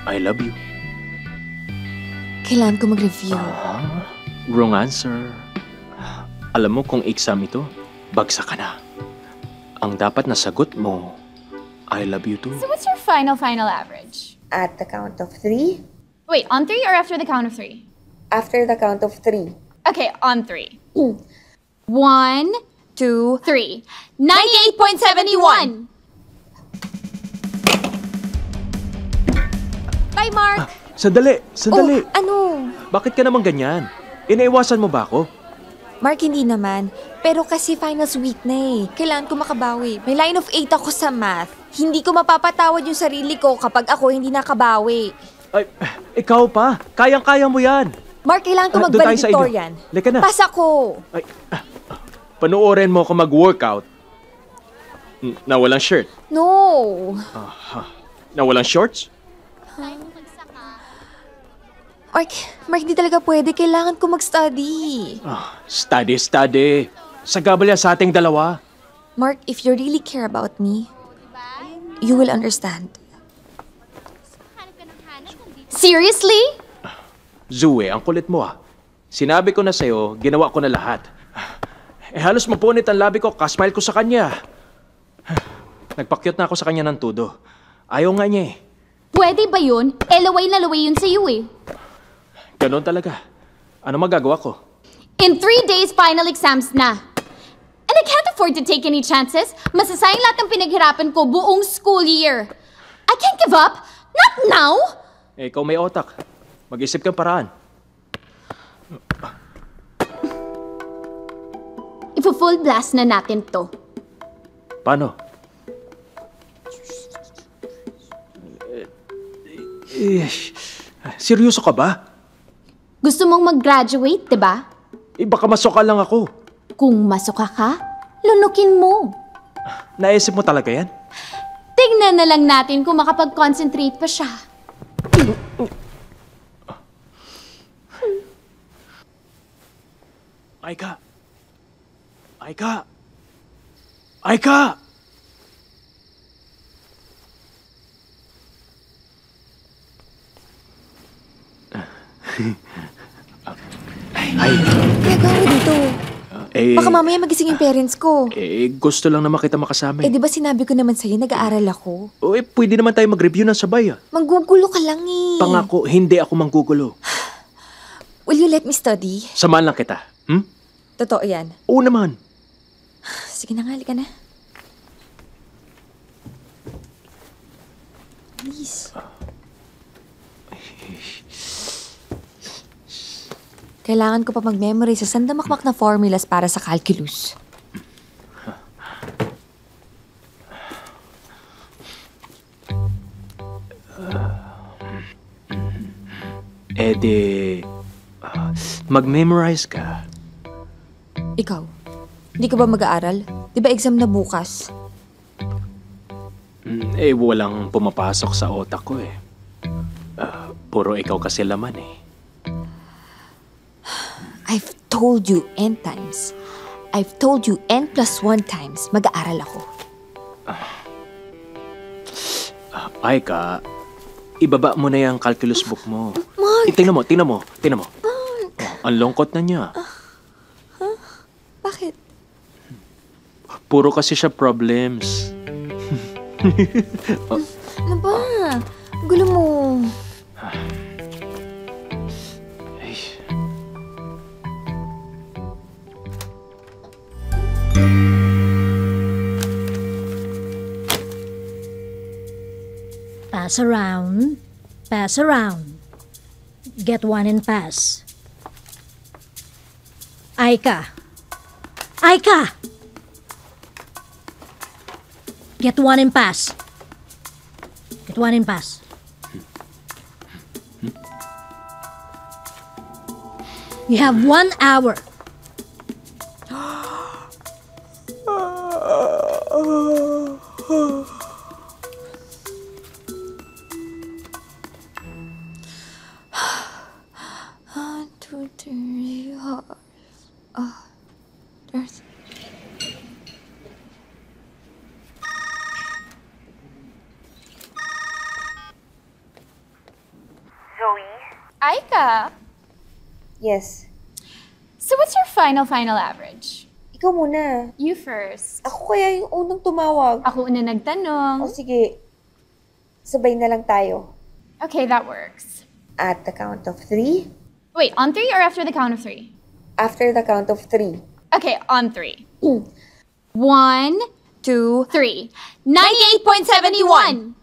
I love you. Kailangan ko mag-review. Wrong answer. Alam mo kung exam ito, bagsak ka na. Ang dapat na sagot mo, I love you too. So what's your final average? At the count of 3. Wait, on 3 or after the count of 3? After the count of 3. Okay, on 3. 1, 2, 3. 98.71! Bye, Mark! Sandali! Oh, ano? Bakit ka naman ganyan? Inaiwasan mo ba ako? Mark, hindi naman. Pero kasi finals week na eh. Kailangan ko makabawi. May line of 8 ako sa math. Hindi ko mapapatawad yung sarili ko kapag ako hindi nakabawi. Ay, ikaw pa. Kayang-kaya mo yan. Mark, kailangan ko Doon tayo sa inyo. mag-valedictorian. Leka na. Pasa ko. Ay, panoorin mo ako mag-workout. Na walang shirt. No. Na walang shorts. Mark, di talaga pwede. Kailangan ko mag-study. Study. Sagabal yan sa ating dalawa. Mark, if you really care about me, you will understand. Seriously? Zoe, ang kulit mo ah. Sinabi ko na sa'yo, ginawa ko na lahat. Halos mapunit ang labi ko, kasmile ko sa kanya. Nagpakyot na ako sa kanya ng tudo. Ayaw nga niya eh. Pwede ba yun? Laway na laway yun sa'yo eh. Ganon talaga. Ano magagawa ko? In 3 days, final exams na. And I can't afford to take any chances. Masasayang lahat ng pinaghirapan ko buong school year. I can't give up. Not now. Ikaw may otak. Mag-isip kang paraan. Ifo-full blast na natin to. Paano? Seryoso ka ba? Gusto mong mag-graduate, diba? Baka masuka lang ako. Kung masuka ka, lunukin mo. Naisip mo talaga yan? Tingnan na lang natin kung makapag-concentrate pa siya. Aika! Aika! Aika! Ay, Ginagawa mo dito. Baka mamaya magising yung parents ko. gusto lang na makita makasama. Di ba sinabi ko naman sa'yo, nag-aaral ako? Pwede naman tayo mag-review ng sabay ah. Manggugulo ka lang eh. Pangako, hindi ako manggugulo. Will you let me study? Samahan lang kita. Totoo yan. Oo naman. Sige na nga, halika na. Please. Kailangan ko pa mag-memorize sa sandamakmak na formulas para sa calculus. Mag-memorize ka. Ikaw, hindi ka ba mag-aaral? Di ba exam na bukas? Walang pumapasok sa otak ko eh. Puro ikaw kasi laman eh. I've told you N times. I've told you N+1 times mag-aaral ako. Aika, ibaba mo na yung calculus book mo. Mark! Tingnan mo. Mark! Ang lungkot na niya. Bakit? Puro kasi siya problems. Ano ba? Gulo mo. Ay. Pass around. Pass around. Get one and pass. Aika. Aika! Get one and pass. Get one and pass. You have 1 hour. One, two, three, there's... Aika, Yes. so what's your final average? Ikaw muna. You first. Ako kaya yung unang tumawag. Ako una O nagtanong. sige, sabay na lang tayo. Okay, that works. At the count of 3. Wait, on 3 or after the count of 3? After the count of 3. Okay, on 3. 1, 2, 3. 98.71!